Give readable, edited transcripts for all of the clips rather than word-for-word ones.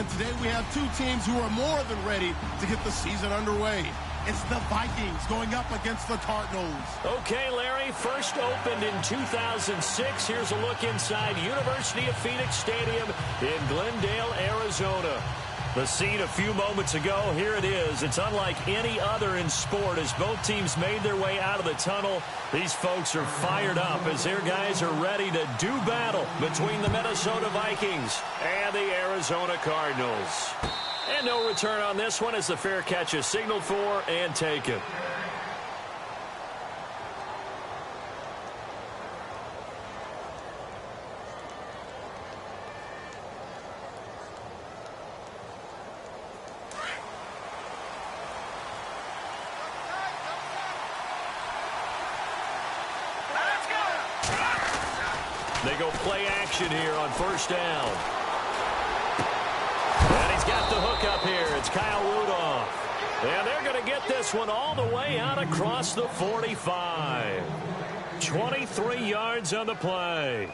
And today we have two teams who are more than ready to get the season underway. It's the Vikings going up against the Cardinals. Okay, Larry, first opened in 2006. Here's a look inside University of Phoenix Stadium in Glendale, Arizona. The scene a few moments ago, here it is. It's unlike any other in sport as both teams made their way out of the tunnel. These folks are fired up as their guys are ready to do battle between the Minnesota Vikings and the Arizona Cardinals. And no return on this one as the fair catch is signaled for and taken. They go play action here on first down. And he's got the hook up here. It's Kyle Rudolph. And they're going to get this one all the way out across the 45. 23 yards on the play.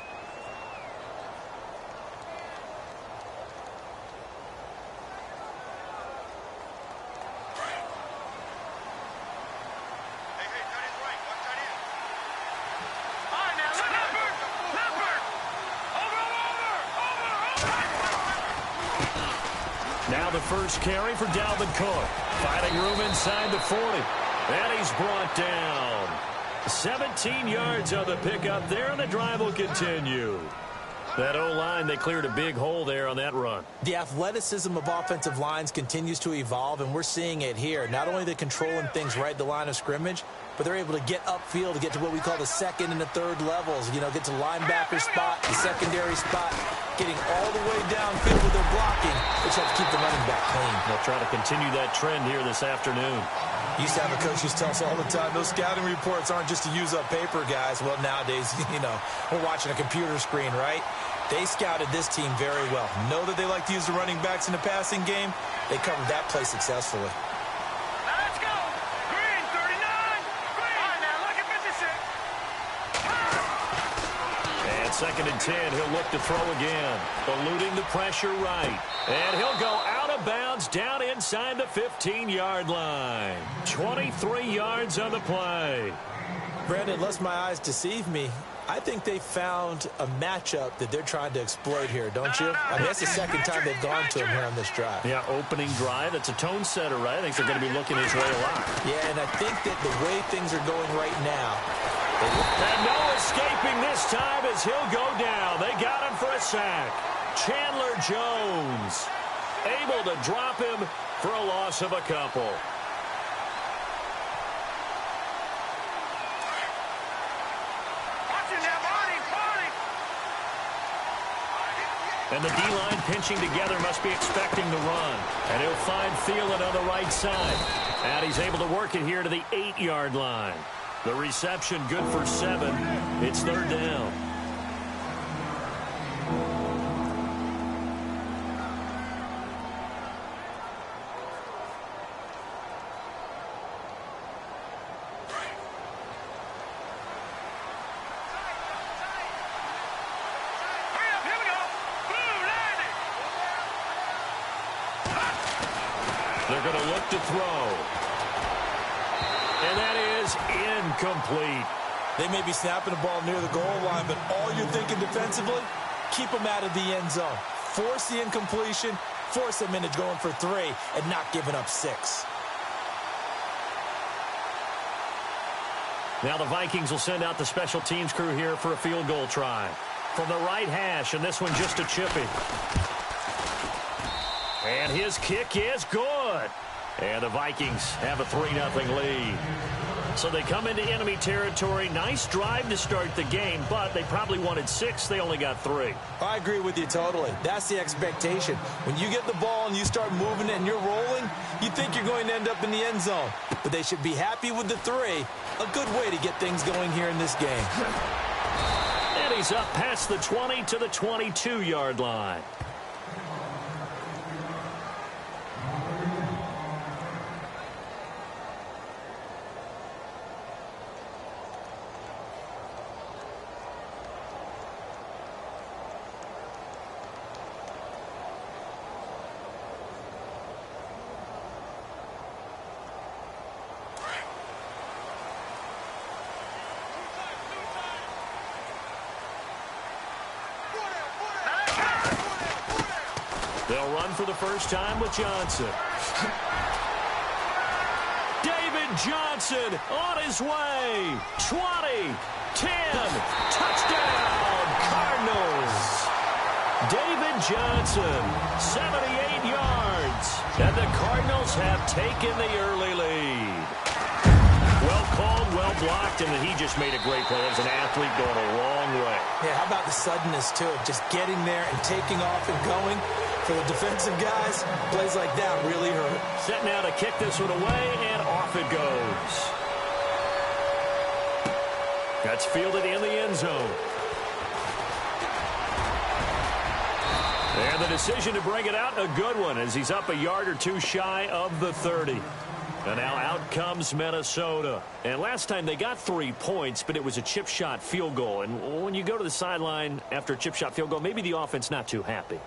Now the first carry for Dalvin Cook. Finding room inside the 40. And he's brought down. 17 yards on the pickup there, and the drive will continue. That O-line, they cleared a big hole there on that run. The athleticism of offensive lines continues to evolve, and we're seeing it here. Not only are they controlling things right at the line of scrimmage, but they're able to get upfield to get to what we call the second and the third levels. You know, get to linebacker spot, the secondary spot, getting all the way downfield with their blocking, which helps keep the running back clean. They'll try to continue that trend here this afternoon. Used to have a coach who tells us all the time, those scouting reports aren't just to use up paper, guys. Well, nowadays, you know, we're watching a computer screen, right? They scouted this team very well. Know that they like to use the running backs in the passing game. They covered that play successfully. Let's go. Green, 39. Green. All right, now look at 56. And second and 10, he'll look to throw again. Eluding the pressure right. And he'll go out of bounds down inside the 15-yard line. 23 yards on the play. Brandon, lest my eyes deceive me, I think they found a matchup that they're trying to exploit here, don't you? I mean, that's the second time they've gone to him here on this drive. Yeah, opening drive. It's a tone setter, right? I think they're going to be looking his way a lot. Yeah, and I think that the way things are going right now. And no escaping this time as he'll go down. They got him for a sack. Chandler Jones able to drop him for a loss of a couple. And the D-line pinching together must be expecting the run. And he'll find Thielen on the right side. And he's able to work it here to the 8-yard line. The reception good for 7. It's third down. They're going to look to throw. And that is incomplete. They may be snapping the ball near the goal line, but all you're thinking defensively, keep them out of the end zone. Force the incompletion, force them into going for 3, and not giving up 6. Now the Vikings will send out the special teams crew here for a field goal try. From the right hash, and this one just a chippy. And his kick is good. And the Vikings have a 3-0 lead. So they come into enemy territory. Nice drive to start the game, but they probably wanted 6. They only got 3. I agree with you totally. That's the expectation. When you get the ball and you start moving it and you're rolling, you think you're going to end up in the end zone. But they should be happy with the 3. A good way to get things going here in this game. And he's up past the 20 to the 22-yard line. They'll run for the first time with Johnson. David Johnson on his way. 20, 10, touchdown, Cardinals. David Johnson, 78 yards. And the Cardinals have taken the early lead. Well called, well blocked, and he just made a great play. As an athlete going a long way. Yeah, how about the suddenness to it? Just getting there and taking off and going. For the defensive guys, plays like that really hurt. Set now to kick this one away, and off it goes. That's fielded in the end zone. And the decision to bring it out, a good one, as he's up a yard or two shy of the 30. And now out comes Minnesota. And last time they got 3 points, but it was a chip shot field goal. And when you go to the sideline after a chip shot field goal, maybe the offense not too happy.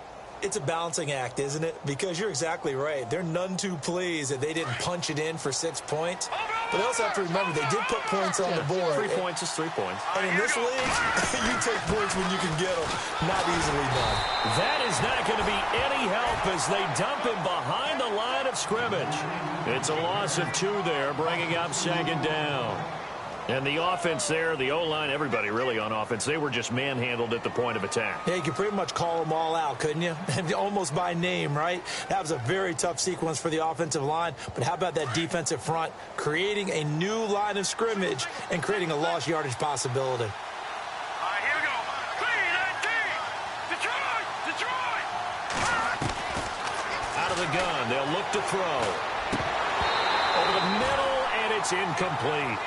It's a balancing act, isn't it? Because you're exactly right. They're none too pleased that they didn't punch it in for 6 points. But they also have to remember they did put points on the board. 3 points is 3 points. And in this league, you take points when you can get them. Not easily done. That is not going to be any help as they dump him behind the line of scrimmage. It's a loss of 2 there, bringing up second down. And the offense there, the O-line, everybody really on offense, they were just manhandled at the point of attack. Yeah, you could pretty much call them all out, couldn't you? Almost by name, right? That was a very tough sequence for the offensive line. But how about that defensive front creating a new line of scrimmage and creating a lost yardage possibility? All right, here we go. Clean that team. Detroit! Out of the gun, they'll look to throw. Over the middle, and it's incomplete.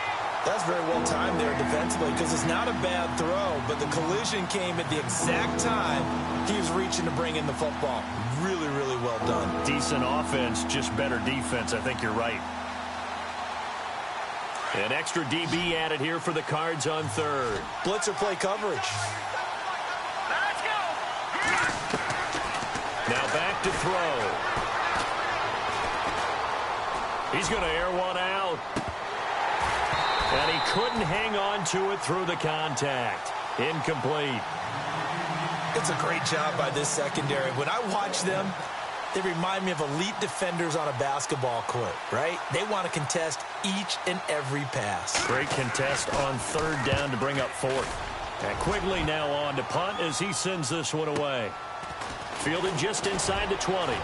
That's very well timed there defensively because it's not a bad throw, but the collision came at the exact time he was reaching to bring in the football. Really, really well done. Decent offense, just better defense. I think you're right. An extra DB added here for the Cards on third. Blitzer play coverage. Let's go. Now back to throw. He's going to air one out. And he couldn't hang on to it through the contact. Incomplete. It's a great job by this secondary. When I watch them, they remind me of elite defenders on a basketball court, right? They want to contest each and every pass. Great contest on third down to bring up fourth. And Quigley now on to punt as he sends this one away. Fielded just inside the 20.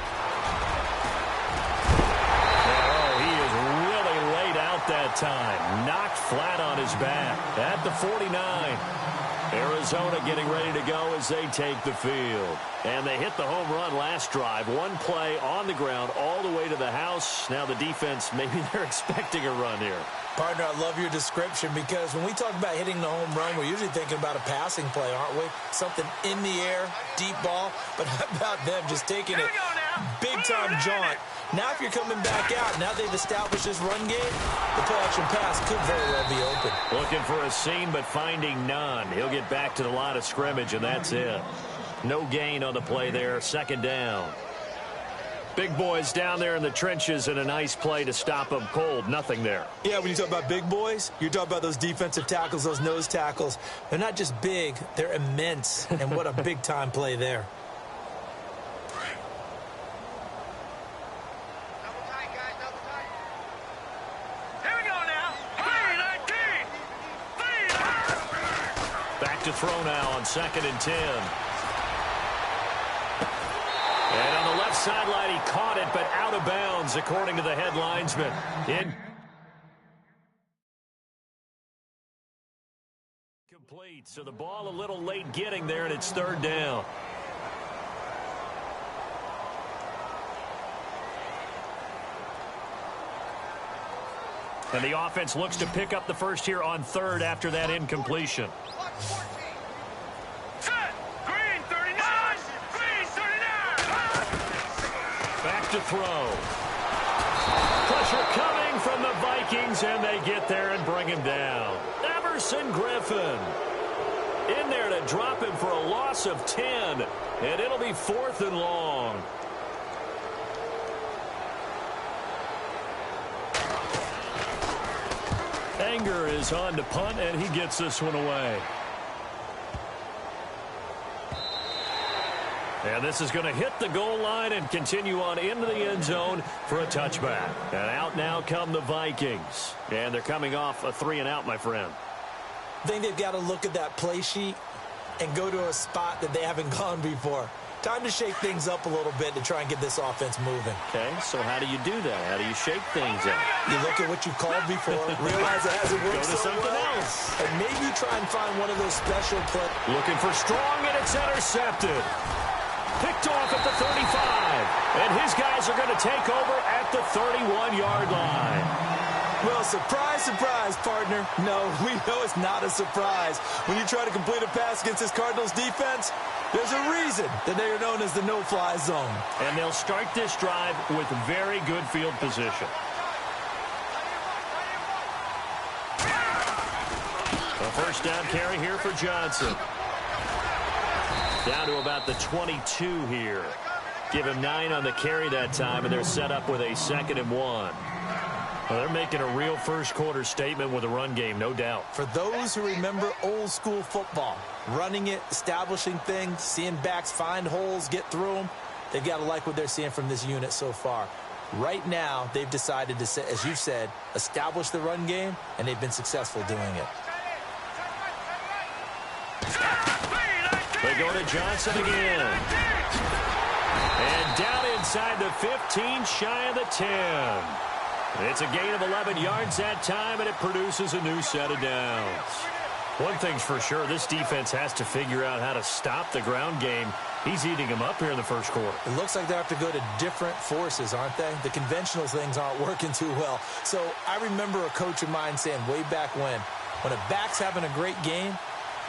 That time knocked flat on his back at the 49. Arizona getting ready to go as they take the field, and they hit the home run last drive. One play on the ground all the way to the house. Now the defense, maybe they're expecting a run here. Partner, I love your description because when we talk about hitting the home run, we're usually thinking about a passing play, aren't we? Something in the air, deep ball. But how about them just taking it big-time jaunt? Now if you're coming back out, now they've established this run game, the play-action pass could very well be open. Looking for a seam, but finding none. He'll get back to the line of scrimmage, and that's it. No gain on the play there, second down. Big boys down there in the trenches and a nice play to stop them cold. Nothing there. Yeah, when you talk about big boys, you're talking about those defensive tackles, those nose tackles. They're not just big, they're immense. And what a big-time play there. Back to throw now on 2nd and 10. And on the left sideline, he caught it, but out of bounds, according to the head linesman. Incomplete, so the ball a little late getting there, and it's third down. And the offense looks to pick up the first here on third after that incompletion. Set. Green 39. Green 39. Back to throw. Pressure coming from the Vikings, and they get there and bring him down. Everson Griffin in there to drop him for a loss of 10, and it'll be 4th and long. Anger is on to punt, and he gets this one away. And this is going to hit the goal line and continue on into the end zone for a touchback. And out now come the Vikings. And they're coming off a 3-and-out, my friend. I think they've got to look at that play sheet and go to a spot that they haven't gone before. Time to shake things up a little bit to try and get this offense moving. Okay, so how do you do that? How do you shake things up? You look at what you've called before, realize it hasn't worked Go to so something well, else. and maybe try and find one of those special plays. Looking for Strong, and it's intercepted. Picked off at the 35. And his guys are going to take over at the 31-yard line. Well, surprise, surprise, partner. No, we know it's not a surprise. When you try to complete a pass against this Cardinals defense, there's a reason that they are known as the no-fly zone. And they'll start this drive with very good field position. A first down carry here for Johnson. Down to about the 22 here. Give him 9 on the carry that time, and they're set up with a 2nd and 1. Well, they're making a real first-quarter statement with a run game, no doubt. For those who remember old-school football, running it, establishing things, seeing backs find holes, get through them, they've got to like what they're seeing from this unit so far. Right now, they've decided to, as you said, establish the run game, and they've been successful doing it. They go to Johnson again. And down inside the 15, shy of the 10. It's a gain of 11 yards that time, and it produces a new set of downs. One thing's for sure, this defense has to figure out how to stop the ground game. He's eating them up here in the first quarter. It looks like they have to go to different forces, aren't they? The conventional things aren't working too well. So I remember a coach of mine saying way back when a back's having a great game,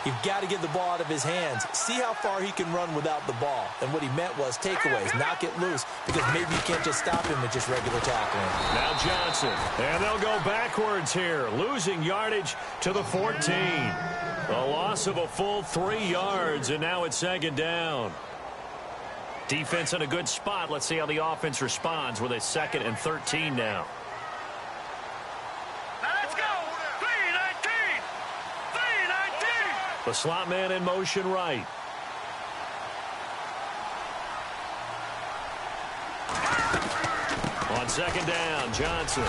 you've got to get the ball out of his hands. See how far he can run without the ball. And what he meant was takeaways, knock it loose, because maybe you can't just stop him with just regular tackling. Now Johnson, and they'll go backwards here, losing yardage to the 14. A loss of a full 3 yards, and now it's 2nd down. Defense in a good spot. Let's see how the offense responds with a 2nd and 13 now. The slot man in motion right. On 2nd down, Johnson.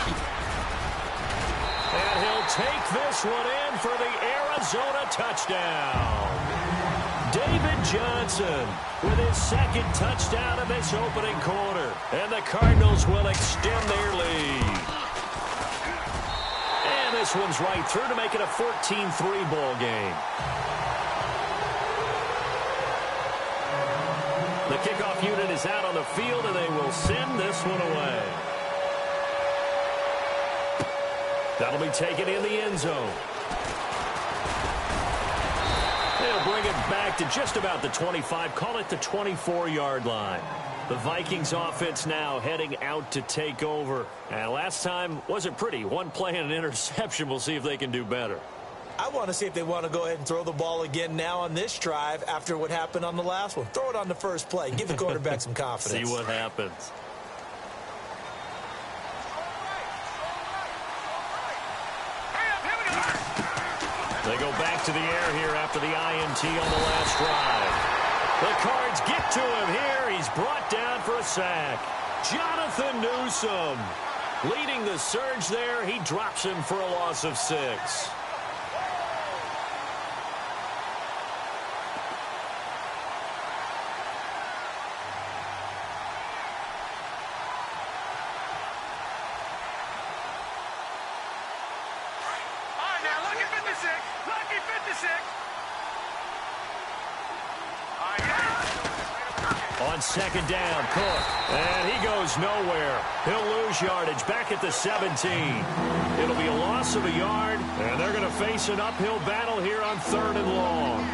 And he'll take this one in for the Arizona touchdown. David Johnson with his 2nd touchdown in this opening quarter. And the Cardinals will extend their lead. And this one's right through to make it a 14-3 ball game. The kickoff unit is out on the field, and they will send this one away. That'll be taken in the end zone. They'll bring it back to just about the 25, call it the 24-yard line. The Vikings offense now heading out to take over. And last time wasn't pretty. One play and an interception. We'll see if they can do better. I want to see if they want to go ahead and throw the ball again now on this drive after what happened on the last one. Throw it on the first play. Give the quarterback some confidence. See what happens. They go back to the air here after the INT on the last drive. The Cards get to him here. He's brought down for a sack. Jonathan Newsom leading the surge there. He drops him for a loss of 6. On 2nd down, Cook. And he goes nowhere. He'll lose yardage back at the 17. It'll be a loss of a yard, and they're going to face an uphill battle here on 3rd and long.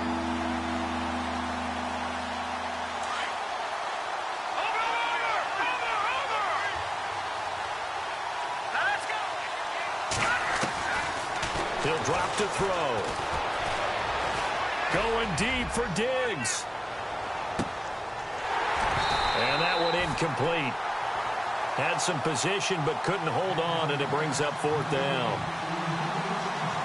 He'll drop to throw. Going deep for Diggs. And that one incomplete. Had some position but couldn't hold on, and it brings up 4th down.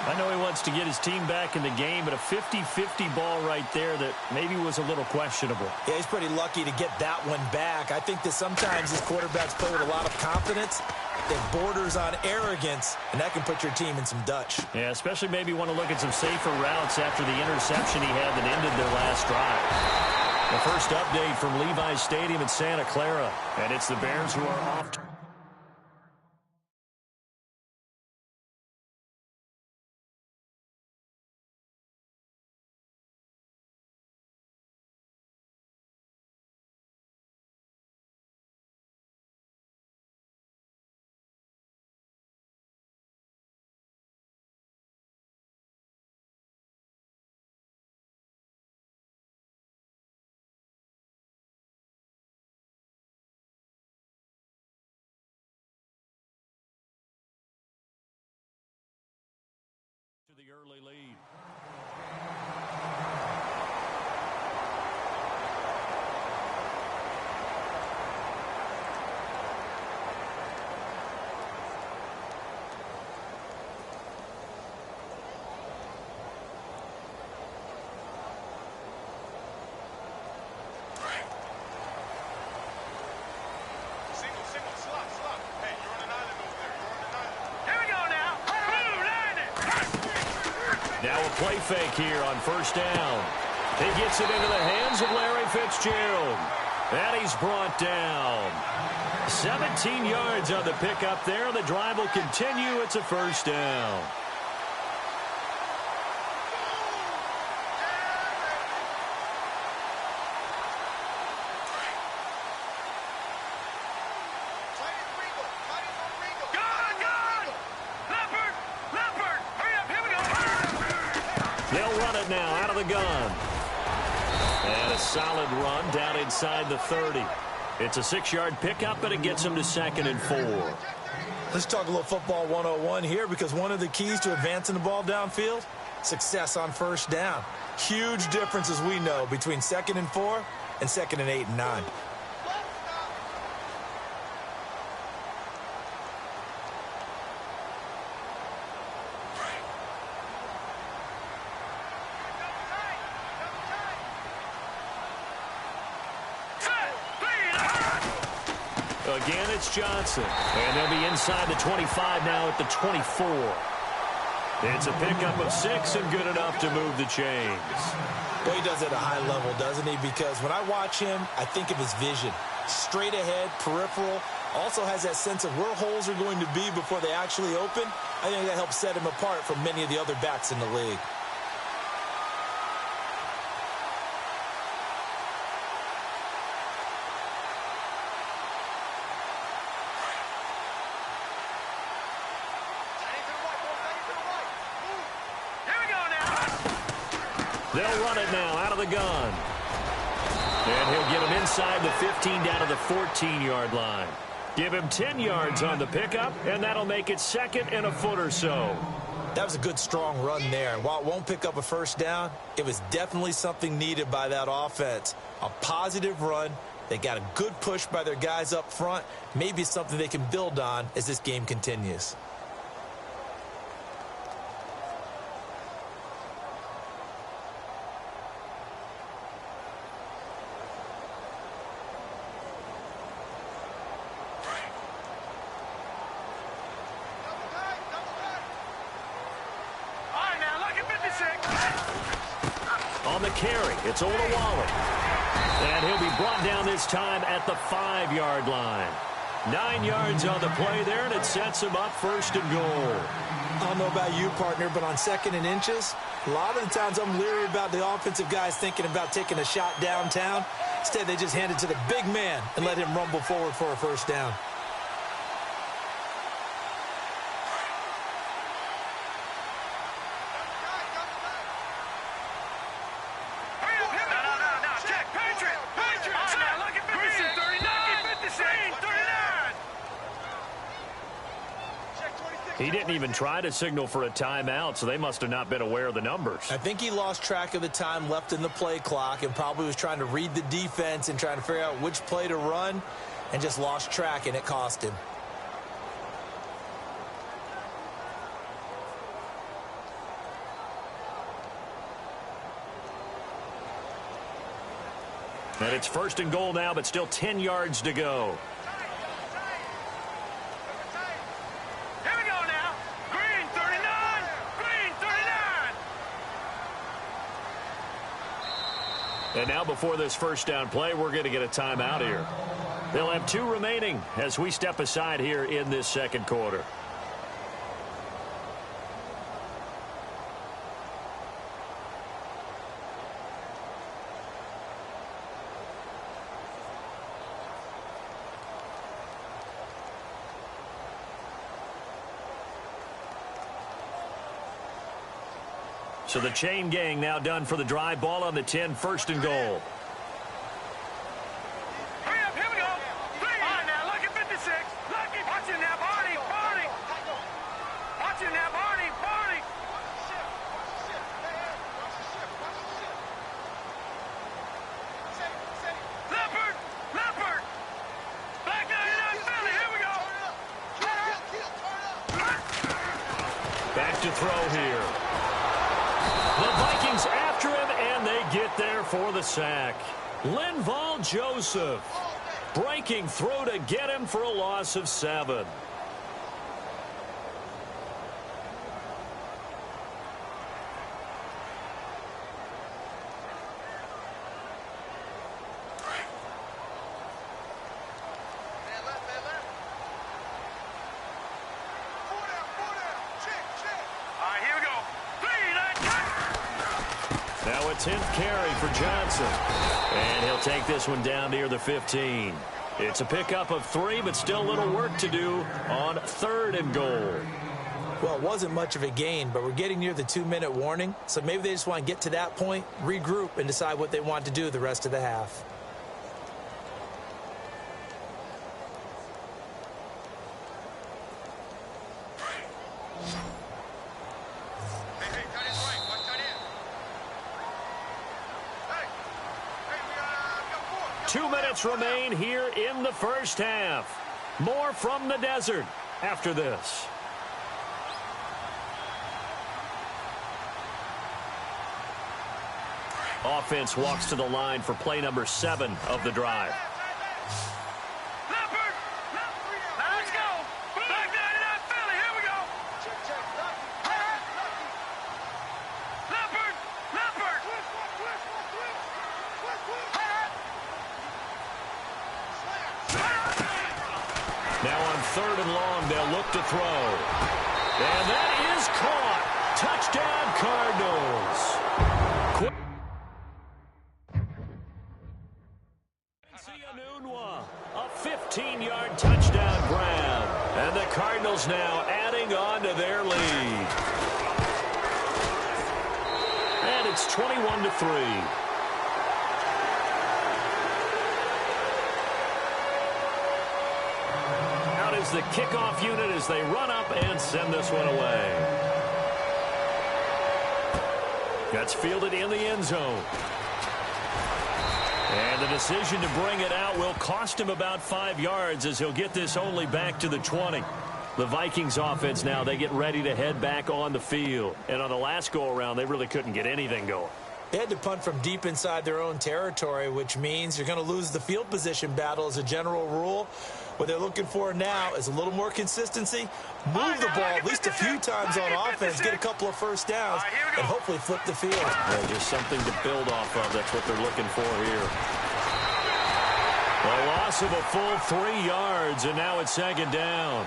I know he wants to get his team back in the game, but a 50-50 ball right there that maybe was a little questionable. Yeah, he's pretty lucky to get that one back. I think that sometimes his quarterbacks play with a lot of confidence. It borders on arrogance, and that can put your team in some Dutch. Yeah, especially maybe want to look at some safer routes after the interception he had that ended their last drive. The first update from Levi's Stadium in Santa Clara, and it's the Bears who are off to the early lead. Now a play fake here on first down. He gets it into the hands of Larry Fitzgerald. And he's brought down. 17 yards on the pickup there. The drive will continue. It's a first down. Now out of the gun. And a solid run down inside the 30. It's a 6-yard pickup, and it gets him to 2nd and 4. Let's talk a little football 101 here, because one of the keys to advancing the ball downfield, success on first down. Huge difference, as we know, between 2nd and 4 and 2nd and 8 and 9. Again, it's Johnson. And they'll be inside the 25 now at the 24. It's a pickup of 6 and good enough to move the chains. Well, he does it at a high level, doesn't he? Because when I watch him, I think of his vision. Straight ahead, peripheral. Also has that sense of where holes are going to be before they actually open. I think that helps set him apart from many of the other backs in the league. They'll run it now out of the gun. And he'll get him inside the 15 down to the 14-yard line. Give him 10 yards on the pickup, and that'll make it 2nd and a foot or so. That was a good, strong run there. And while it won't pick up a first down, it was definitely something needed by that offense. A positive run. They got a good push by their guys up front. Maybe something they can build on as this game continues. On the carry, it's Olawale. And he'll be brought down this time at the 5-yard line. 9 yards on the play there, and it sets him up 1st and goal. I don't know about you, partner, but on 2nd and inches, a lot of the times I'm leery about the offensive guys thinking about taking a shot downtown. Instead, they just hand it to the big man and let him rumble forward for a first down. He didn't even try to signal for a timeout, so they must have not been aware of the numbers. I think he lost track of the time left in the play clock and probably was trying to read the defense and trying to figure out which play to run and just lost track, and it cost him. And it's 1st and goal now, but still 10 yards to go. Here we go now. Green 39. Green 39. And now before this first down play, we're going to get a timeout here. They'll have 2 remaining as we step aside here in this second quarter. So the chain gang now done for the drive. Ball on the 10, 1st and goal. Hurry up, here we go. Three. All right, now, Lucky 56. Lucky. Watch it now, Barney. Barney. Watch it now, Barney. Barney. Leopard. Leopard. Back 99 Philly. Here we go. Back to throw here. The Vikings after him, and they get there for the sack. Linval Joseph breaking through to get him for a loss of 7. Now a 10th carry for Johnson. And he'll take this one down near the 15. It's a pickup of 3, but still a little work to do on 3rd and goal. Well, it wasn't much of a gain, but we're getting near the 2-minute warning. So maybe they just want to get to that point, regroup, and decide what they want to do the rest of the half. Remain here in the first half. More from the desert after this. Offense walks to the line for play number 7 of the drive. Leopard. Now let's go. Back 99 Philly. Here we go. Leopard. Leopard. Now on 3rd and long, they'll look to throw. And that is caught. Touchdown, Cardinals. A 15-yard touchdown grab. And the Cardinals now adding on to their lead. And it's 21-3. The kickoff unit as they run up and send this one away. That's fielded in the end zone. And the decision to bring it out will cost him about 5 yards as he'll get this only back to the 20. The Vikings offense now, they get ready to head back on the field. And on the last go-around, they really couldn't get anything going. They had to punt from deep inside their own territory, which means you're going to lose the field position battle as a general rule. What they're looking for now is a little more consistency, move the ball at least a few times on offense, get a couple of first downs, and hopefully flip the field. Yeah, just something to build off of. That's what they're looking for here. A loss of a full 3 yards, and now it's 2nd down.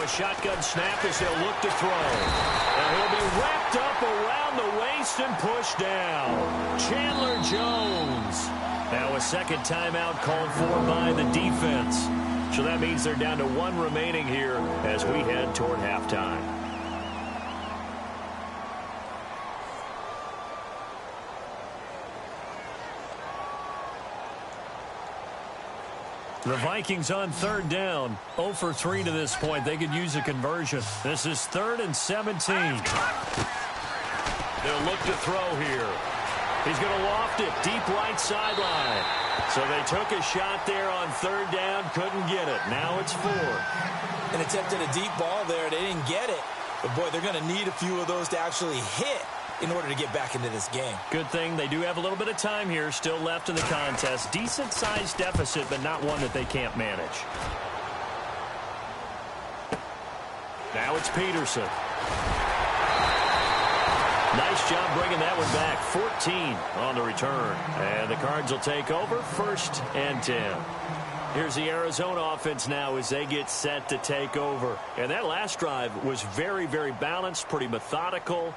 Shotgun snap as he'll look to throw. And he'll be wrapped up around the waist and pushed down. Chandler Jones. Now a 2nd timeout called for by the defense. So that means they're down to 1 remaining here as we head toward halftime. The Vikings on 3rd down, 0 for 3 to this point. They could use a conversion. This is 3rd and 17. He'll look to throw here. He's going to loft it deep right sideline. So they took a shot there on third down, couldn't get it. Now it's fourth. And attempted a deep ball there. They didn't get it. But, boy, they're going to need a few of those to actually hit in order to get back into this game. Good thing they do have a little bit of time here still left in the contest. Decent-sized deficit, but not one that they can't manage. Now it's Peterson. Nice job bringing that one back. 14 on the return. And the Cards will take over 1st and 10. Here's the Arizona offense now as they get set to take over. And that last drive was very, very balanced, pretty methodical.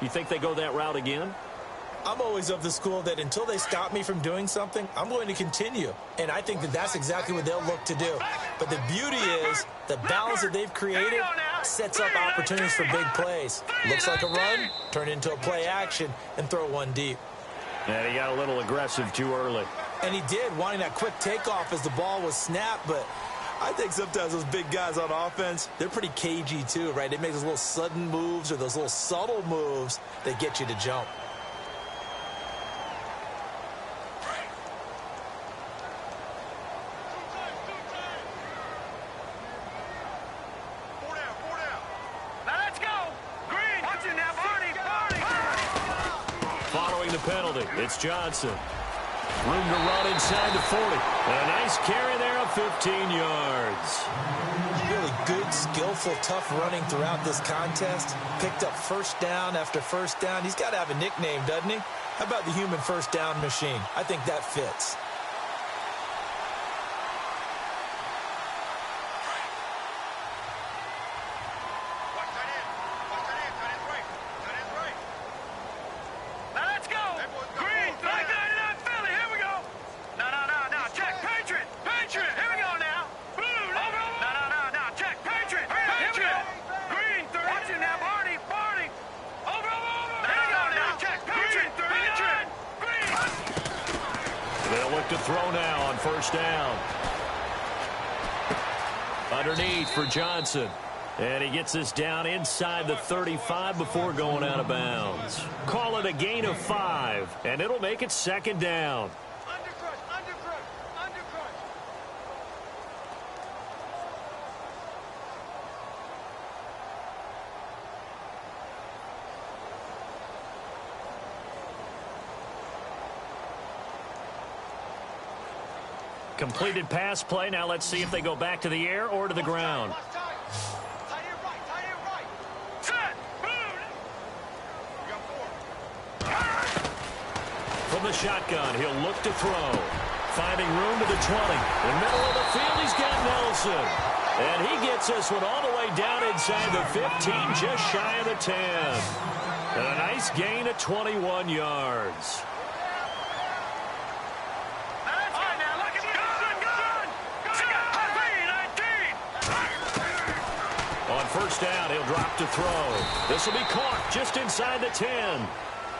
You think they go that route again? I'm always of the school that until they stop me from doing something, I'm going to continue. And I think that that's exactly what they'll look to do. But the beauty is the balance that they've created sets up opportunities for big plays. Looks like a run, turn it into a play action, and throw one deep. And he got a little aggressive too early. And he did, wanting that quick takeoff as the ball was snapped. But I think sometimes those big guys on offense, they're pretty cagey too, right? They make those little sudden moves or those little subtle moves that get you to jump. Following the penalty, it's Johnson. Room to run inside the 40. A nice carry there of 15 yards. Really good, skillful, tough running throughout this contest. Picked up first down after first down. He's got to have a nickname, doesn't he? How about the human first down machine? I think that fits. To throw now on first down. Underneath for Johnson. And he gets this down inside the 35 before going out of bounds. Call it a gain of 5, and it'll make it second down. Completed pass play. Now let's see if they go back to the air or to the ground. From the shotgun, he'll look to throw. Finding room to the 20. In the middle of the field, he's got Nelson. And he gets this one all the way down inside the 15, just shy of the 10. And a nice gain of 21 yards. On first down, he'll drop to throw. This will be caught just inside the 10.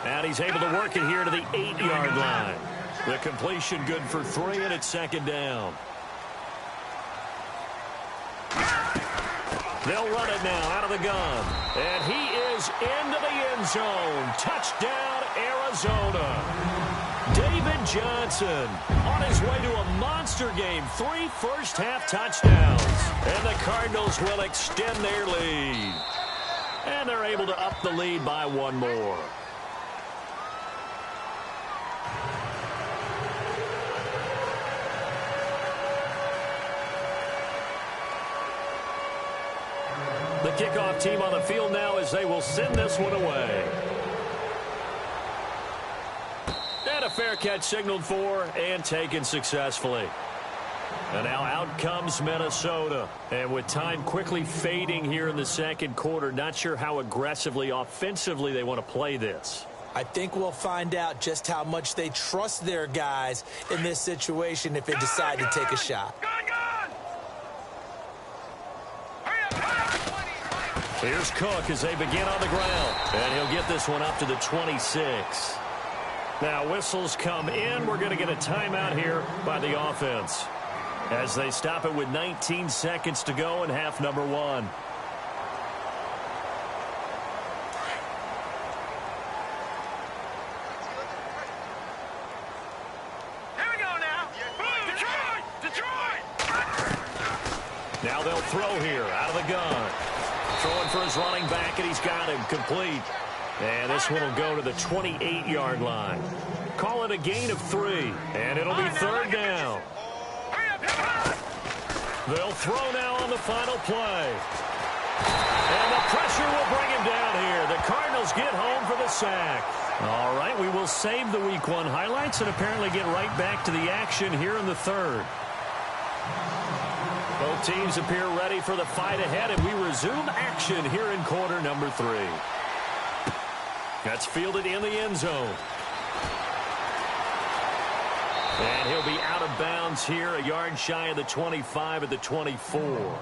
And he's able to work it here to the 8-yard line. The completion good for 3, and it's second down. They'll run it now out of the gun. And he is into the end zone. Touchdown, Arizona. David Johnson on his way to a monster game. 3 first-half touchdowns. And the Cardinals will extend their lead. And they're able to up the lead by 1 more. The kickoff team on the field now as they will send this one away. And a fair catch signaled for and taken successfully. And now out comes Minnesota. And with time quickly fading here in the second quarter, not sure how aggressively, offensively they want to play this. I think we'll find out just how much they trust their guys in this situation if they decide to take a shot. Here's Cook as they begin on the ground. And he'll get this one up to the 26. Now whistles come in. We're going to get a timeout here by the offense as they stop it with 19 seconds to go in half number 1. Now they'll throw here out of the gun. Throwing for his running back, and he's got him complete. And this one will go to the 28-yard line. Call it a gain of 3, and it'll be third down. They'll throw now on the final play. And the pressure will bring him down here. The Cardinals get home for the sack. All right, we will save the Week 1 highlights and apparently get right back to the action here in the third. Both teams appear ready for the fight ahead, and we resume action here in quarter number 3. That's fielded in the end zone. And he'll be out of bounds here, a yard shy of the 25 at the 24.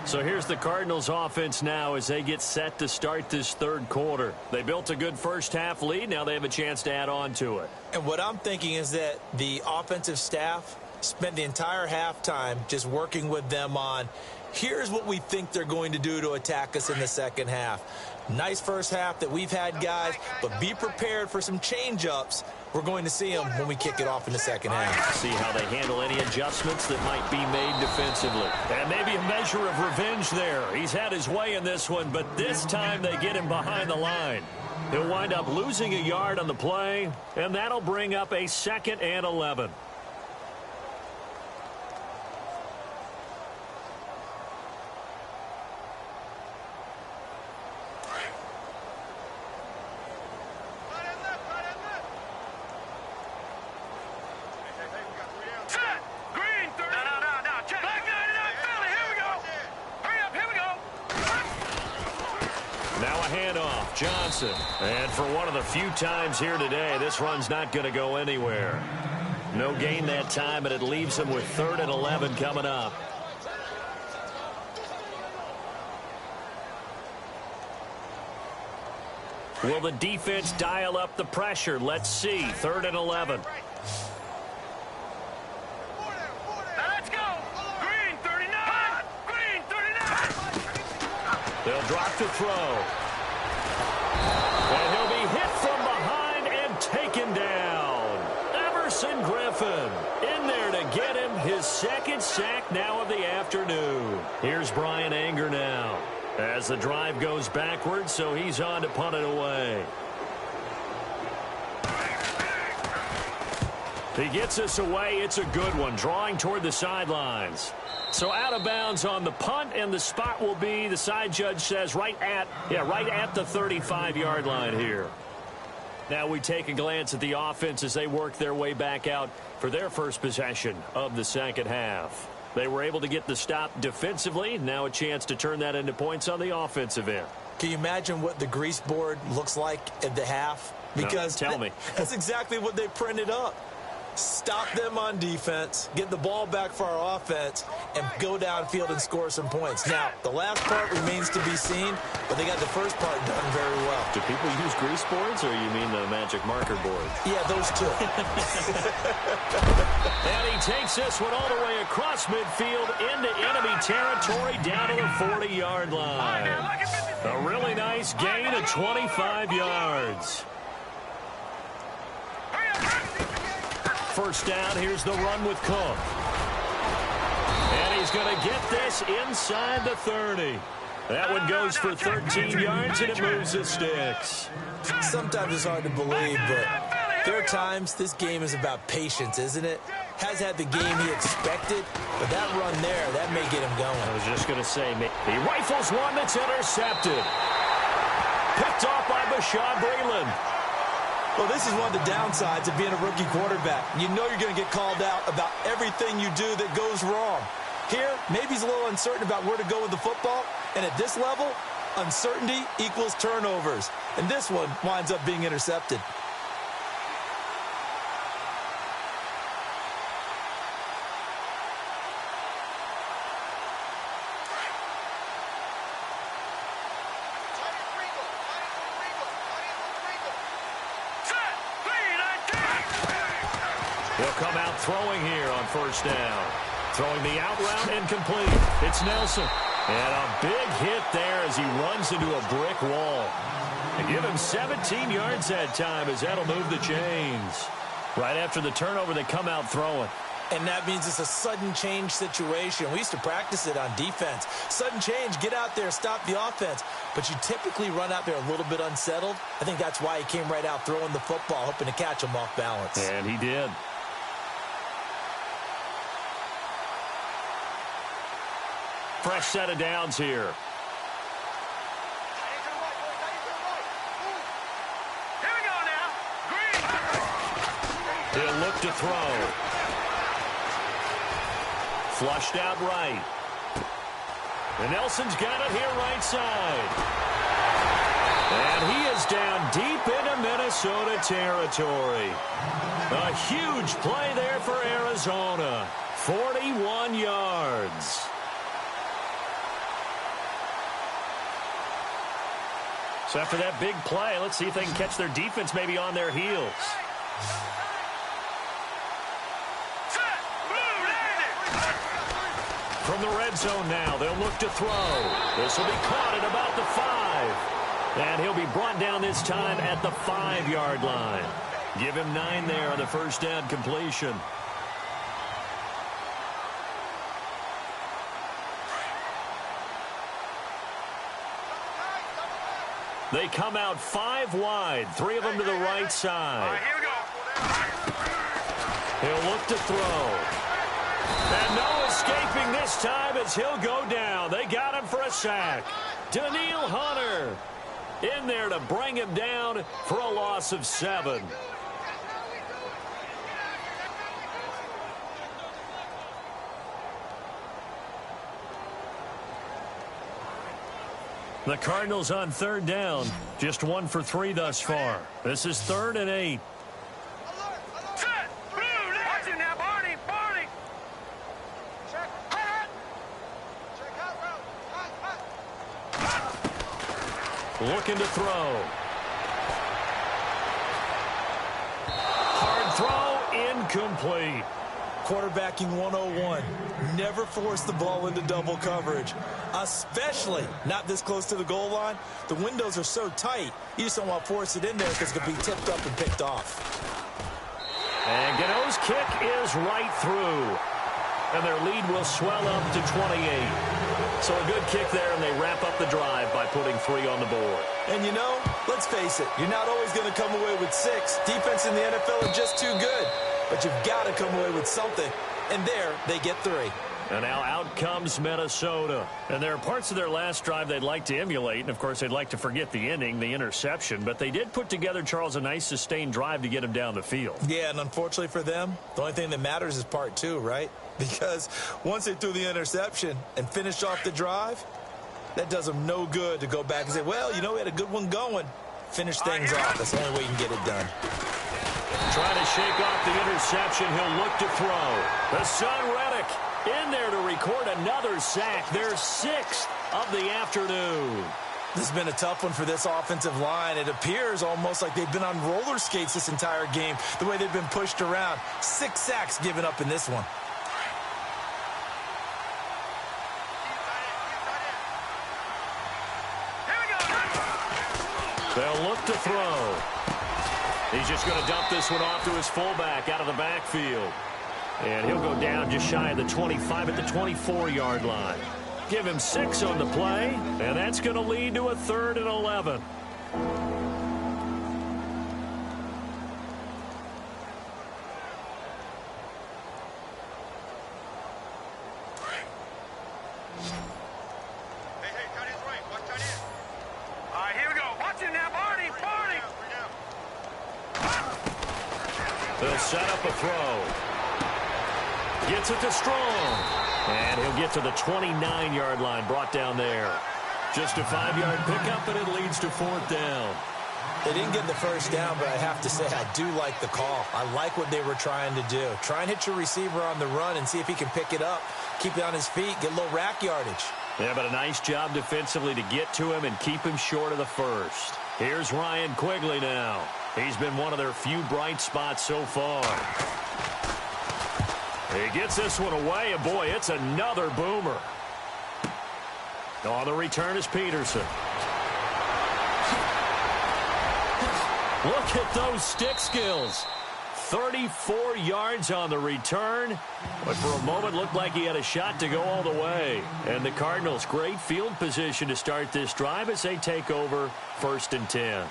So here's the Cardinals offense now as they get set to start this third quarter. They built a good first half lead. Now they have a chance to add on to it. And what I'm thinking is that the offensive staff spent the entire halftime just working with them on, here's what we think they're going to do to attack us in the second half. Nice first half that we've had, guys, but be prepared for some change-ups. We're going to see them when we kick it off in the second half. See how they handle any adjustments that might be made defensively. And maybe a measure of revenge there. He's had his way in this one, but this time they get him behind the line. He'll wind up losing a yard on the play, and that'll bring up a 2nd and 11. Johnson. And for one of the few times here today, this run's not going to go anywhere. No gain that time, and it leaves him with 3rd and 11 coming up. Will the defense dial up the pressure? Let's see. 3rd and 11. Now let's go. Green 39. Green 39. They'll drop to throw. And he'll be hit from behind and taken down. Everson Griffin in there to get him his 2nd sack now of the afternoon. Here's Brian Anger now as the drive goes backwards, so he's on to punt it away. He gets us away. It's a good one, drawing toward the sidelines. So out of bounds on the punt, and the spot will be, the side judge says, right at the 35-yard line here. Now we take a glance at the offense as they work their way back out for their first possession of the second half. They were able to get the stop defensively. Now a chance to turn that into points on the offensive end. Can you imagine what the grease board looks like at the half? Because no, tell me. That's exactly what they printed up. Stop them on defense, get the ball back for our offense, and go downfield and score some points. Now, the last part remains to be seen, but they got the first part done very well. Do people use grease boards, or you mean the magic marker board? Yeah, those two. And he takes this one all the way across midfield into enemy territory down to the 40-yard line. A really nice gain of 25 yards. First down, here's the run with Cook. And he's going to get this inside the 30. That one goes for 13 yards, and it moves the sticks. Sometimes it's hard to believe, but there are times this game is about patience, isn't it? Has had the game he expected, but that run there, that may get him going. I was just going to say, he rifles one that's intercepted. Picked off by Bashaud Breeland. Well, this is one of the downsides of being a rookie quarterback. You know you're going to get called out about everything you do that goes wrong. Here, maybe he's a little uncertain about where to go with the football, and at this level, uncertainty equals turnovers. And this one winds up being intercepted. He'll come out throwing here on first down. Throwing the out route incomplete. It's Nelson. And a big hit there as he runs into a brick wall. They give him 17 yards that time as that'll move the chains. Right after the turnover, they come out throwing. And that means it's a sudden change situation. We used to practice it on defense. Sudden change, get out there, stop the offense. But you typically run out there a little bit unsettled. I think that's why he came right out throwing the football, hoping to catch him off balance. And he did. Fresh set of downs here. Here we go now. Green. He'll look to throw. Flushed out right. And Nelson's got it here right side. And he is down deep into Minnesota territory. A huge play there for Arizona. 41 yards. So after that big play, let's see if they can catch their defense maybe on their heels. From the red zone now, they'll look to throw. This will be caught at about the 5. And he'll be brought down this time at the 5-yard line. Give him 9 there on the first down completion. They come out 5 wide, 3 of them to the right side. All right, here we go. He'll look to throw. And no escaping this time as he'll go down. They got him for a sack. Daniil Hunter in there to bring him down for a loss of 7. The Cardinals on 3rd down. Just 1 for 3 thus far. This is 3rd and 8. Set. Blue. Watch it now, Barney. Barney. Check. Check out route. Looking to throw. Hard throw, incomplete. Quarterbacking 101. Never force the ball into double coverage, especially not this close to the goal line. The windows are so tight, you just don't want to force it in there because it could be tipped up and picked off. And Gano's kick is right through. And their lead will swell up to 28. So a good kick there, and they wrap up the drive by putting 3 on the board. And you know, let's face it, you're not always going to come away with 6. Defense in the NFL are just too good. But you've got to come away with something. And there, they get 3. And now out comes Minnesota. And there are parts of their last drive they'd like to emulate. And, of course, they'd like to forget the ending, the interception. But they did put together, Charles, a nice sustained drive to get him down the field. Yeah, and unfortunately for them, the only thing that matters is part 2, right? Because once they threw the interception and finished off the drive, that does them no good to go back and say, well, you know, we had a good one going. Finish things off. That's the only way you can get it done. Trying to shake off the interception. He'll look to throw. The son Reddick in there to record another sack. Their 6th of the afternoon. This has been a tough one for this offensive line. It appears almost like they've been on roller skates this entire game, the way they've been pushed around. 6 sacks given up in this one. They'll look to throw. He's just going to dump this one off to his fullback out of the backfield. And he'll go down just shy of the 25 at the 24-yard line. Give him 6 on the play, and that's going to lead to a 3rd and 11. They'll set up a throw. Gets it to Strong. And he'll get to the 29-yard line, brought down there. Just a 5-yard pickup, and it leads to 4th down. They didn't get the first down, but I have to say I do like the call. I like what they were trying to do. Try and hit your receiver on the run and see if he can pick it up. Keep it on his feet, get a little rack yardage. Yeah, but a nice job defensively to get to him and keep him short of the first. Here's Ryan Quigley now. He's been one of their few bright spots so far. He gets this one away, and boy, it's another boomer. On the return is Peterson. Look at those stick skills. 34 yards on the return. But for a moment, looked like he had a shot to go all the way. And the Cardinals, great field position to start this drive as they take over 1st and 10.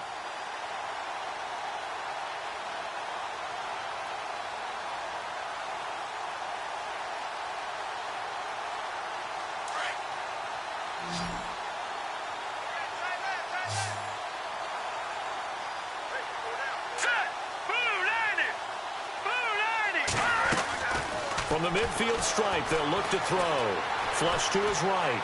From the midfield stripe, they'll look to throw. Flush to his right.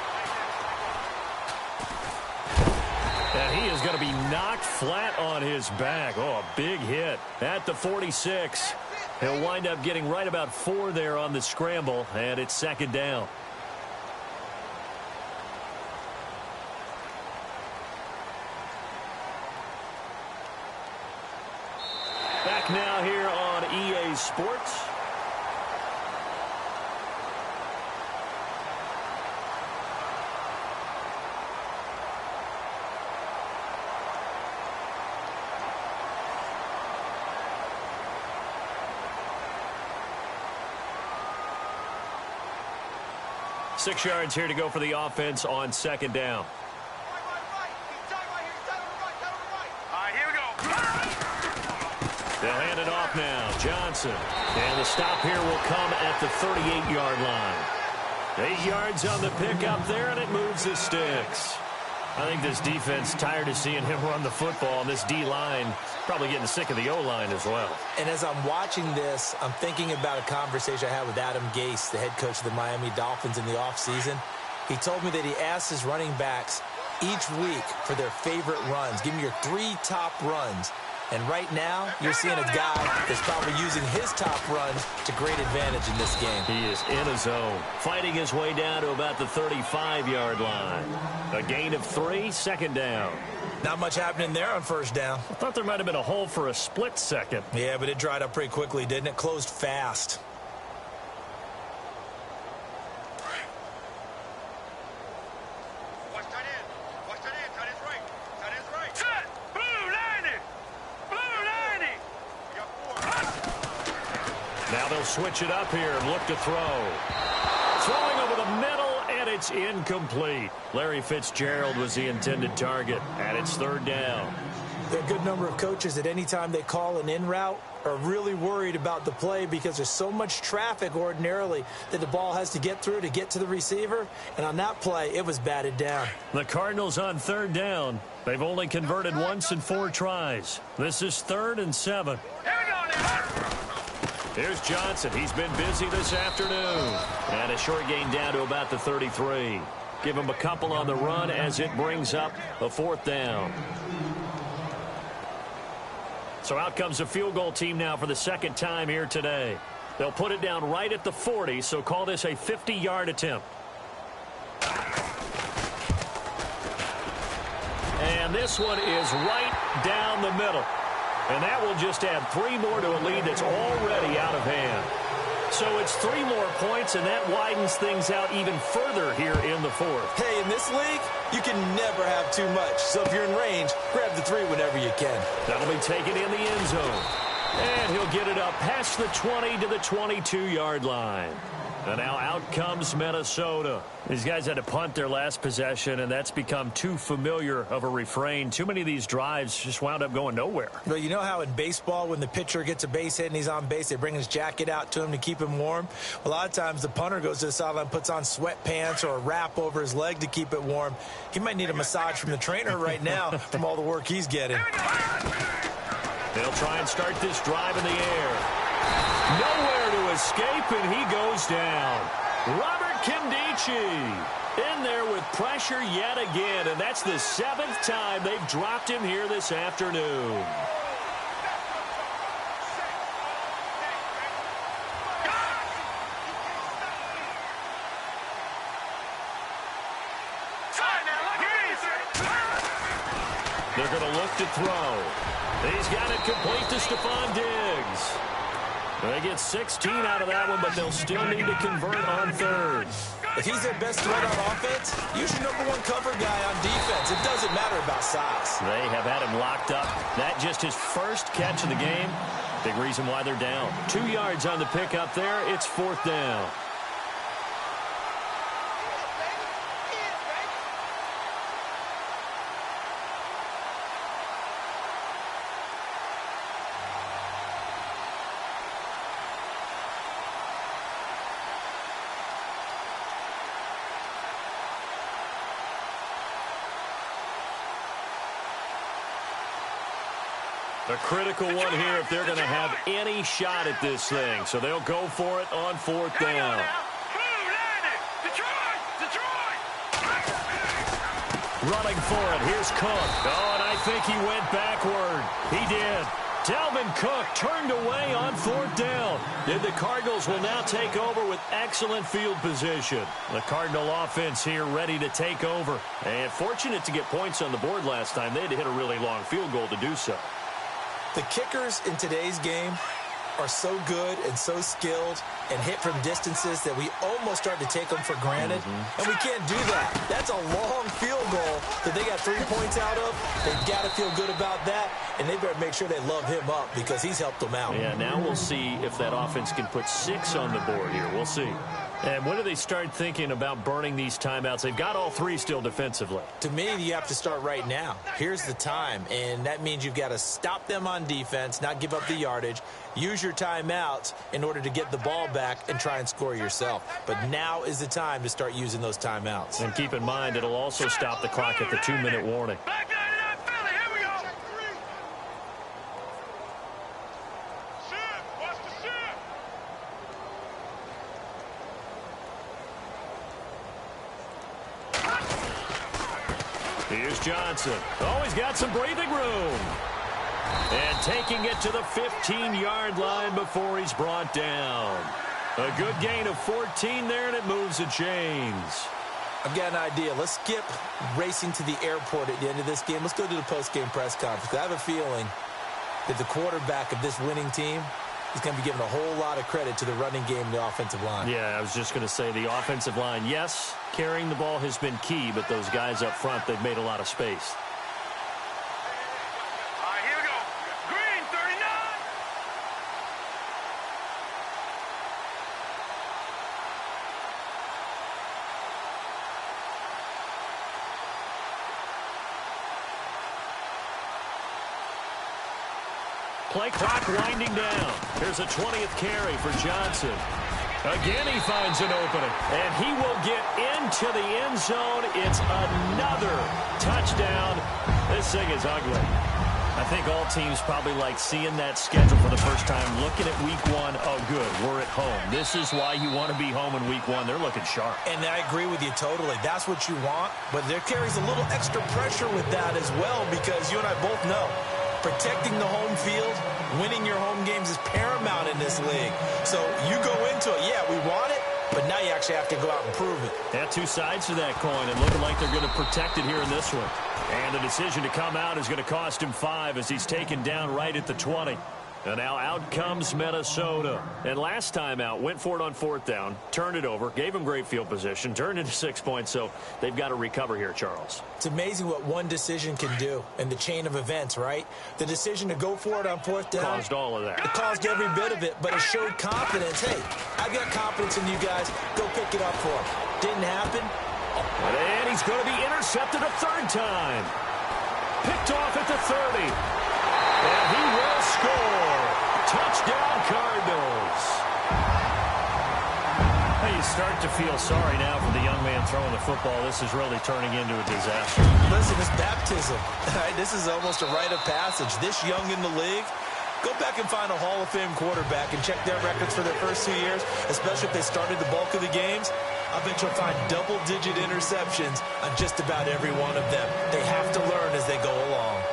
And he is going to be knocked flat on his back. Oh, a big hit at the 46. He'll wind up getting right about 4 there on the scramble, and it's 2nd down. Back now here on EA Sports. Six yards here to go for the offense on 2nd down. They'll hand it off now. Johnson. And the stop here will come at the 38-yard line. 8 yards on the pickup there, and it moves the sticks. I think this defense tired of seeing him run the football, and this D-line probably getting sick of the O-line as well. And as I'm watching this, I'm thinking about a conversation I had with Adam Gase, the head coach of the Miami Dolphins in the offseason. He told me that he asked his running backs each week for their favorite runs. Give me your 3 top runs. And right now, you're seeing a guy that's probably using his top runs to great advantage in this game. He is in a zone, fighting his way down to about the 35-yard line. A gain of 3, 2nd down. Not much happening there on 1st down. I thought there might have been a hole for a split second. Yeah, but it dried up pretty quickly, didn't it? Closed fast. Now they'll switch it up here and look to throw. Throwing over the middle, and it's incomplete. Larry Fitzgerald was the intended target, and it's 3rd down. There are a good number of coaches that any time they call an in route are really worried about the play because there's so much traffic ordinarily that the ball has to get through to get to the receiver. And on that play, it was batted down. The Cardinals on 3rd down. They've only converted once in 4 tries. This is 3rd and 7. Here's Johnson. He's been busy this afternoon. And a short gain down to about the 33. Give him a couple on the run as it brings up a 4th down. So out comes a field goal team now for the 2nd time here today. They'll put it down right at the 40, so call this a 50-yard attempt. And this one is right down the middle. And that will just add 3 more to a lead that's already out of hand. So it's 3 more points, and that widens things out even further here in the 4th. Hey, in this league, you can never have too much. So if you're in range, grab the 3 whenever you can. That'll be taken in the end zone. And he'll get it up past the 20 to the 22-yard line. And now out comes Minnesota. These guys had to punt their last possession, and that's become too familiar of a refrain. Too many of these drives just wound up going nowhere. Well, you know how in baseball, when the pitcher gets a base hit and he's on base, they bring his jacket out to him to keep him warm? A lot of times the punter goes to the sideline, puts on sweatpants or a wrap over his leg to keep it warm. He might need a massage from the trainer right now from all the work he's getting. They'll try and start this drive in the air. Nowhere to escape, and he goes down. Robert Kimdichie in there with pressure yet again, and that's the 7th time they've dropped him here this afternoon. They're going to look to throw. He's got it complete to Stephon Diggs. They get 16 out of that one, but they'll still need to convert on 3rd. If he's their best threat on offense, use your #1 cover guy on defense. It doesn't matter about size. They have had him locked up. That just his first catch of the game. Big reason why they're down. 2 yards on the pickup there. It's 4th down. A critical one here if they're going to have any shot at this thing. So they'll go for it on 4th down. Running for it. Here's Cook. Oh, and I think he went backward. He did. Dalvin Cook turned away on 4th down. And the Cardinals will now take over with excellent field position. The Cardinal offense here ready to take over. And fortunate to get points on the board last time. They had to hit a really long field goal to do so. The kickers in today's game are so good and so skilled and hit from distances that we almost start to take them for granted. And we can't do that. That's a long field goal that they got 3 points out of. They've got to feel good about that, and they better make sure they love him up because he's helped them out. Yeah, now we'll see if that offense can put 6 on the board here. We'll see. And when do they start thinking about burning these timeouts? They've got all 3 still defensively. To me, you have to start right now. Here's the time, and that means you've got to stop them on defense, not give up the yardage, use your timeouts in order to get the ball back and try and score yourself. But now is the time to start using those timeouts. And keep in mind, it'll also stop the clock at the 2-minute warning. Here's Johnson. Oh, he's got some breathing room. And taking it to the 15-yard line before he's brought down. A good gain of 14 there, and it moves the chains. I've got an idea. Let's skip racing to the airport at the end of this game. Let's go to the post-game press conference. I have a feeling that the quarterback of this winning team is going to be given a whole lot of credit to the running game and the offensive line. Yeah, I was just going to say the offensive line, yes, carrying the ball has been key, but those guys up front, they've made a lot of space. All right, here we go. Green, 39. Play clock winding down. Here's a 20th carry for Johnson. Again, he finds an opening, and he will get into the end zone. It's another touchdown. This thing is ugly. I think all teams probably like seeing that schedule for the first time, looking at week 1. Oh, good, we're at home. This is why you want to be home in week 1. They're looking sharp. And I agree with you totally. That's what you want, but there carries a little extra pressure with that as well because you and I both know protecting the home field, winning your home games is paramount in this league. So you go into it, yeah, we want it, but now you actually have to go out and prove it. Yeah, 2 sides to that coin, and looking like they're going to protect it here in this one. And the decision to come out is going to cost him 5 as he's taken down right at the 20. And now out comes Minnesota. And last time out, went for it on 4th down, turned it over, gave him great field position, turned into 6 points, so they've got to recover here, Charles. It's amazing what one decision can do in the chain of events, right? The decision to go for it on 4th down. Caused all of that. It caused every bit of it, but it showed confidence. Hey, I got confidence in you guys. Go pick it up for him. Didn't happen. And he's going to be intercepted a 3rd time. Picked off at the 30. And he will score. Touchdown, Cardinals. Hey, you start to feel sorry now for the young man throwing the football. This is really turning into a disaster. Listen, it's baptism. Right? This is almost a rite of passage. This young in the league, go back and find a Hall of Fame quarterback and check their records for their first 2 years, especially if they started the bulk of the games. I bet you'll find double-digit interceptions on just about every one of them. They have to learn as they go along.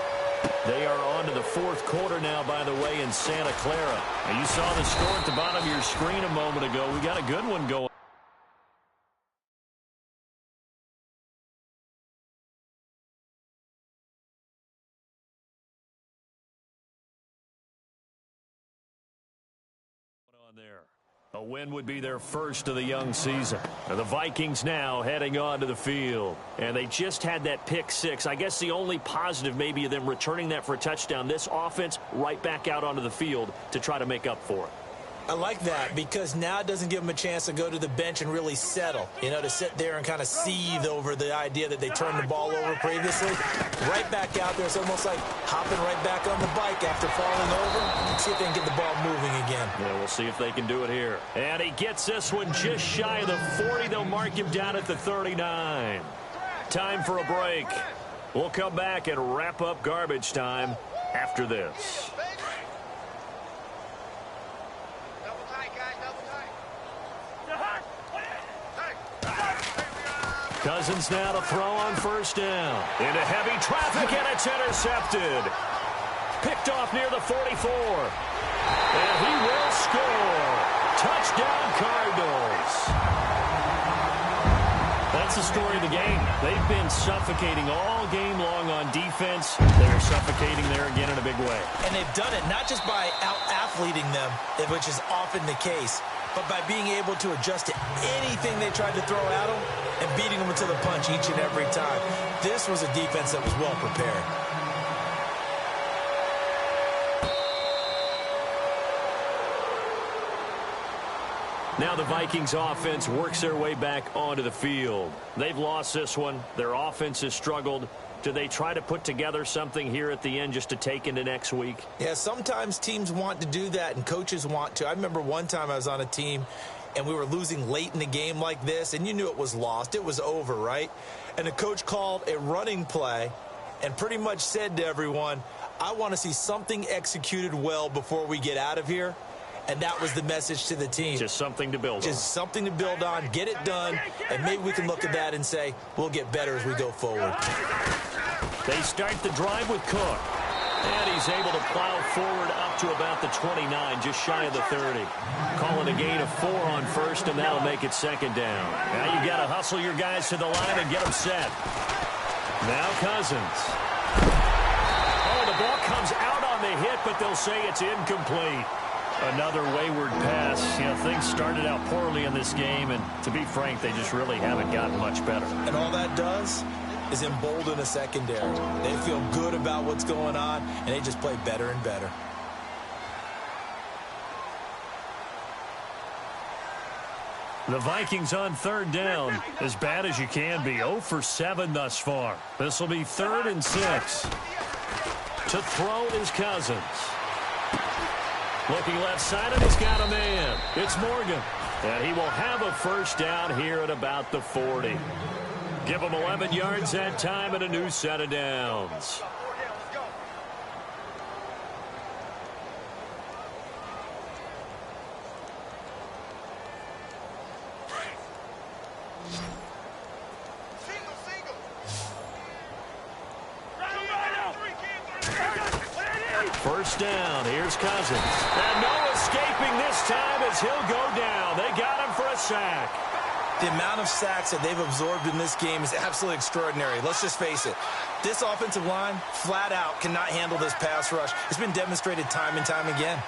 They are on to the 4th quarter now, by the way, in Santa Clara. Now, you saw the score at the bottom of your screen a moment ago. We got a good one going. On there. A win would be their first of the young season. And the Vikings now heading onto the field. And they just had that pick six. I guess the only positive maybe of them returning that for a touchdown. This offense right back out onto the field to try to make up for it. I like that because now it doesn't give them a chance to go to the bench and really settle, to sit there and kind of seethe over the idea that they turned the ball over previously. Right back out there, it's almost like hopping right back on the bike after falling over and see if they can get the ball moving again. Yeah, we'll see if they can do it here. And he gets this one just shy of the 40. They'll mark him down at the 39. Time for a break. We'll come back and wrap up garbage time after this. Cousins now to throw on first down. Into heavy traffic, and it's intercepted. Picked off near the 44. And he will score. Touchdown, Cardinals. That's the story of the game. They've been suffocating all game long on defense. They're suffocating there again in a big way. And they've done it not just by out-athleting them, which is often the case, but by being able to adjust to anything they tried to throw at them and beating them to the punch each and every time. This was a defense that was well prepared. Now the Vikings offense works their way back onto the field. They've lost this one. Their offense has struggled. Do they try to put together something here at the end just to take into next week? Yeah, sometimes teams want to do that and coaches want to. I remember one time I was on a team and we were losing late in the game like this, and you knew it was lost. It was over, right? And the coach called a running play and pretty much said to everyone, I want to see something executed well before we get out of here. And that was the message to the team. Just something to build on. Just something to build on, get it done, and maybe we can look at that and say, we'll get better as we go forward. They start the drive with Cook. And he's able to plow forward up to about the 29, just shy of the 30. Calling a gain of 4 on first, and that'll make it second down. Now you've got to hustle your guys to the line and get them set. Now Cousins. Oh, the ball comes out on the hit, but they'll say it's incomplete. Another wayward pass. Things started out poorly in this game, and to be frank, they just really haven't gotten much better. And all that does is embolden a secondary. They feel good about what's going on, and they just play better and better. The Vikings on third down, as bad as you can be. 0 for 7 thus far. This will be 3rd and 6. To throw is Cousins. Looking left side, and he's got a man. It's Morgan. And he will have a first down here at about the 40. Give him 11 yards that time and a new set of downs. First down, here's Cousins. And no escaping this time as he'll go down. They got him for a sack. The amount of sacks that they've absorbed in this game is absolutely extraordinary. Let's just face it. This offensive line, flat out, cannot handle this pass rush. It's been demonstrated time and time again.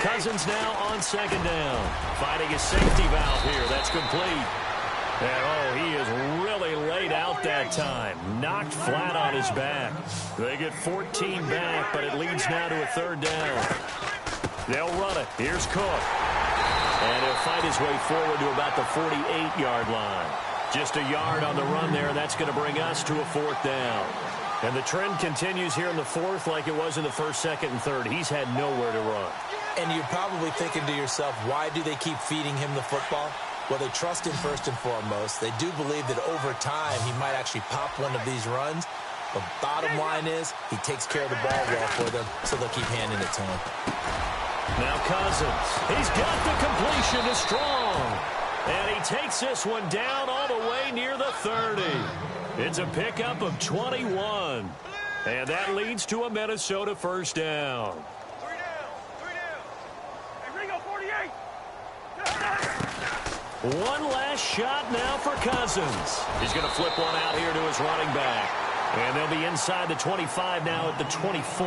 Cousins now on second down. Finding his safety valve here. That's complete. And, he is really laid out that time. Knocked flat on his back. They get 14 back, but it leads now to a third down. They'll run it. Here's Cook. And he'll fight his way forward to about the 48-yard line. Just a yard on the run there. That's going to bring us to a 4th down. And the trend continues here in the 4th like it was in the 1st, 2nd, and 3rd. He's had nowhere to run. And you're probably thinking to yourself, why do they keep feeding him the football? Well, they trust him first and foremost. They do believe that over time he might actually pop one of these runs. But bottom line is he takes care of the ball well for them, so they'll keep handing it to him. Now Cousins. He's got the completion to Strong. And he takes this one down all the way near the 30. It's a pickup of 21. And that leads to a Minnesota first down. One last shot now for Cousins. He's going to flip one out here to his running back. And they'll be inside the 25 now at the 24.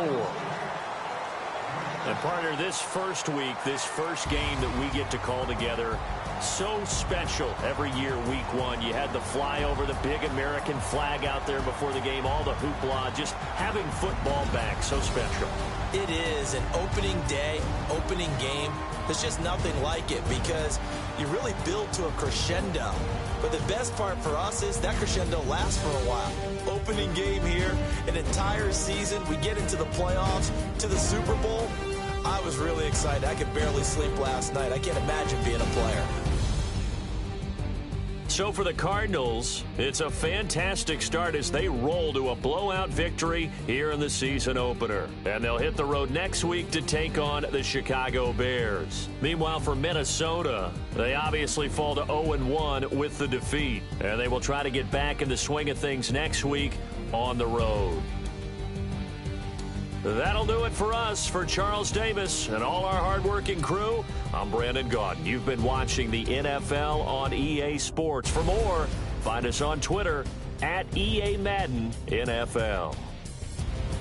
And partner, this first week, this first game that we get to call together, so special every year, week one. You had the flyover, the big American flag out there before the game, all the hoopla, just having football back, so special. It is an opening day, opening game. There's just nothing like it because you really build to a crescendo. But the best part for us is that crescendo lasts for a while. Opening game here, an entire season. We get into the playoffs, to the Super Bowl. I was really excited. I could barely sleep last night. I can't imagine being a player. So for the Cardinals, it's a fantastic start as they roll to a blowout victory here in the season opener. And they'll hit the road next week to take on the Chicago Bears. Meanwhile, for Minnesota, they obviously fall to 0-1 with the defeat. And they will try to get back in the swing of things next week on the road. That'll do it for us. For Charles Davis and all our hardworking crew, I'm Brandon Gaudin. You've been watching the NFL on EA Sports. For more, find us on Twitter at EA Madden NFL.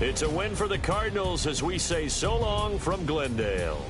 It's a win for the Cardinals as we say so long from Glendale.